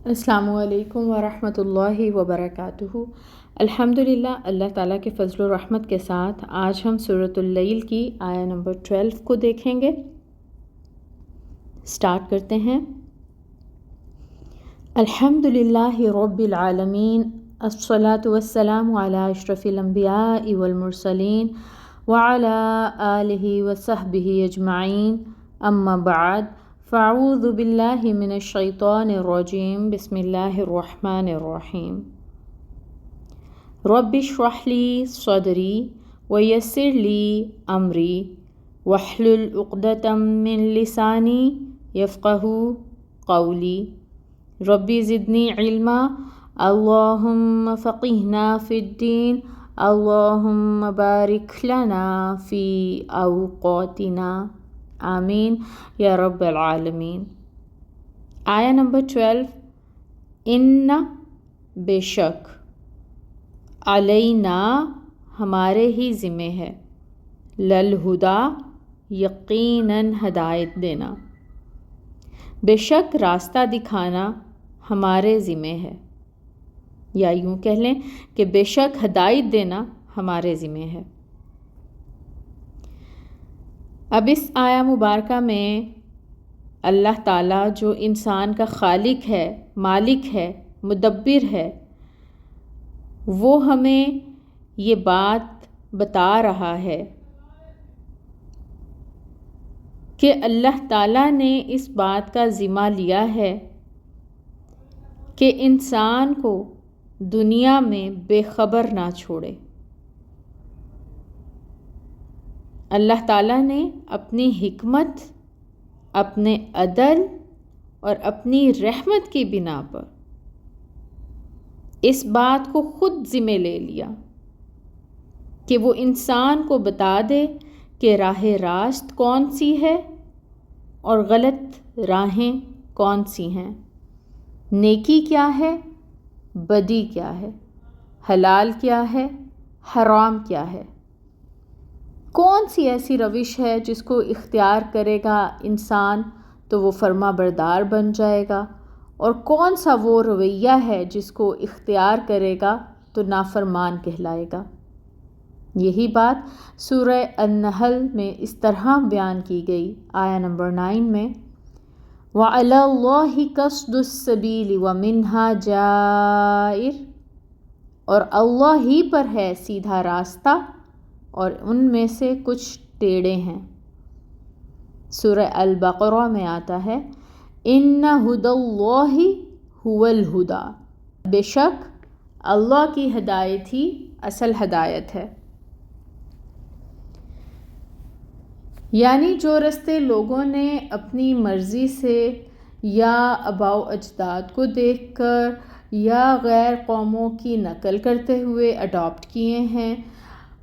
السلام علیکم ورحمۃ اللہ وبرکاتہ۔ الحمدللہ، اللہ تعالیٰ کے فضل و رحمت کے ساتھ آج ہم سورۃ اللیل کی آیہ نمبر 12 کو دیکھیں گے۔ سٹارٹ کرتے ہیں۔ الحمدللہ رب العالمین، الصلاۃ والسلام علی اشرف الانبیاء والمرسلین وعلی آلہ وصحبہ اجمعین، اما بعد، فاعوذ باللہ من الشیطان الرجیم، بسم اللہ الرحمن الرحیم۔ رب اشرح لی صدری ویسر لی امری واحلل عقدۃ من لسانی یفقہوا قولی، رب زدنی علما، اللہم فقہنا فی الدین، اللہم بارک لنا فی اوقاتنا، آمین یا رب العالمین۔ آیہ نمبر 12۔ ان بے شک، علینا ہمارے ہی ذمہ ہے، للہدا یقیناً ہدایت دینا، بے شک راستہ دکھانا ہمارے ذمہ ہے، یا یوں کہہ لیں کہ بے شک ہدایت دینا ہمارے ذمہ ہے۔ اب اس آیہ مبارکہ میں اللہ تعالیٰ جو انسان کا خالق ہے، مالک ہے، مدبر ہے، وہ ہمیں یہ بات بتا رہا ہے کہ اللہ تعالیٰ نے اس بات کا ذمہ لیا ہے کہ انسان کو دنیا میں بے خبر نہ چھوڑے۔ اللہ تعالیٰ نے اپنی حکمت، اپنے عدل اور اپنی رحمت کی بنا پر اس بات کو خود ذمہ لے لیا کہ وہ انسان کو بتا دے کہ راہ راست کون سی ہے اور غلط راہیں کون سی ہیں، نیکی کیا ہے، بدی کیا ہے، حلال کیا ہے، حرام کیا ہے، کون سی ایسی روش ہے جس کو اختیار کرے گا انسان تو وہ فرما بردار بن جائے گا، اور کون سا وہ رویہ ہے جس کو اختیار کرے گا تو نافرمان کہلائے گا۔ یہی بات سورہ النحل میں اس طرح بیان کی گئی، آیہ نمبر 9 میں، وَعَلَى اللَّهِ قَصْدُ السَّبِيلِ وَمِنْهَا جَائِرٌ، اور اللہ ہی پر ہے سیدھا راستہ اور ان میں سے کچھ ٹیڑے ہیں۔ سورہ البقرہ میں آتا ہے، ان ھدی اللہ ھو الھدی، بے شک اللہ کی ہدایت ہی اصل ہدایت ہے۔ یعنی جو رستے لوگوں نے اپنی مرضی سے یا آباء و اجداد کو دیکھ کر یا غیر قوموں کی نقل کرتے ہوئے اڈاپٹ کیے ہیں،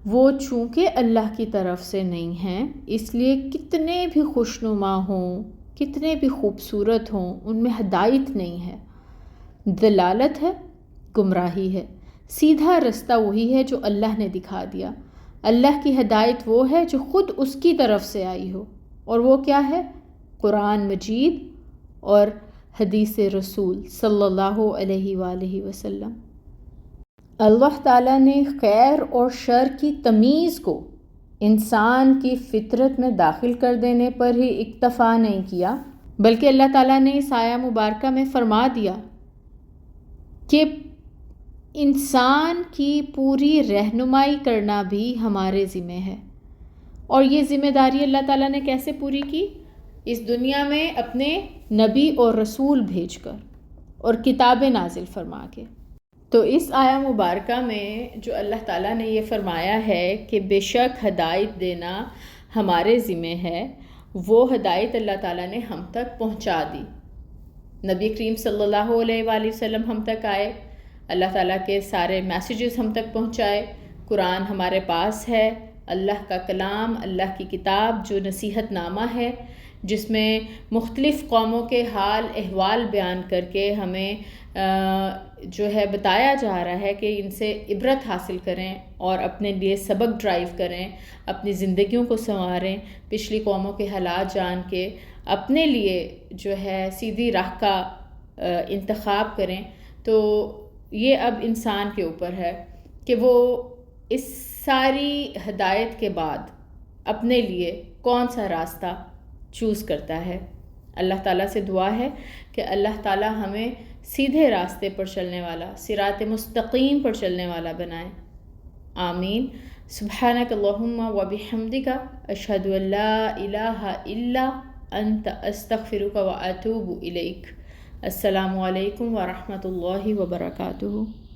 وہ چونکہ اللہ کی طرف سے نہیں ہیں، اس لیے کتنے بھی خوشنما ہوں، کتنے بھی خوبصورت ہوں، ان میں ہدایت نہیں ہے، ضلالت ہے، گمراہی ہے۔ سیدھا رستہ وہی ہے جو اللہ نے دکھا دیا۔ اللہ کی ہدایت وہ ہے جو خود اس کی طرف سے آئی ہو، اور وہ کیا ہے؟ قرآن مجید اور حدیث رسول صلی اللہ علیہ وآلہ وسلم۔ اللہ تعالیٰ نے خیر اور شر کی تمیز کو انسان کی فطرت میں داخل کر دینے پر ہی اکتفا نہیں کیا، بلکہ اللہ تعالیٰ نے اس آیہ مبارکہ میں فرما دیا کہ انسان کی پوری رہنمائی کرنا بھی ہمارے ذمہ ہے۔ اور یہ ذمہ داری اللہ تعالیٰ نے کیسے پوری کی؟ اس دنیا میں اپنے نبی اور رسول بھیج کر اور کتابیں نازل فرما کے۔ تو اس آیہ مبارکہ میں جو اللہ تعالیٰ نے یہ فرمایا ہے کہ بے شک ہدایت دینا ہمارے ذمہ ہے، وہ ہدایت اللہ تعالیٰ نے ہم تک پہنچا دی۔ نبی کریم صلی اللہ علیہ وآلہ وسلم ہم تک آئے، اللہ تعالیٰ کے سارے میسیجز ہم تک پہنچائے، قرآن ہمارے پاس ہے، اللہ کا کلام، اللہ کی کتاب جو نصیحت نامہ ہے، جس میں مختلف قوموں کے حال احوال بیان کر کے ہمیں جو ہے بتایا جا رہا ہے کہ ان سے عبرت حاصل کریں اور اپنے لیے سبق ڈرائیو کریں، اپنی زندگیوں کو سنواریں، پچھلی قوموں کے حالات جان کے اپنے لیے جو ہے سیدھی راہ کا انتخاب کریں تو یہ اب انسان کے اوپر ہے کہ وہ اس ساری ہدایت کے بعد اپنے لیے کون سا راستہ چوز کرتا ہے۔ اللہ تعالیٰ سے دعا ہے کہ اللہ تعالیٰ ہمیں سیدھے راستے پر چلنے والا، صراط مستقیم پر چلنے والا بنائے، آمین۔ سبحانک اللہم و بحمدک، اشہد ان لا الہ الا انت، استغفرک و اتوب الیک۔ السلام علیکم ورحمۃ اللہ وبرکاتہ۔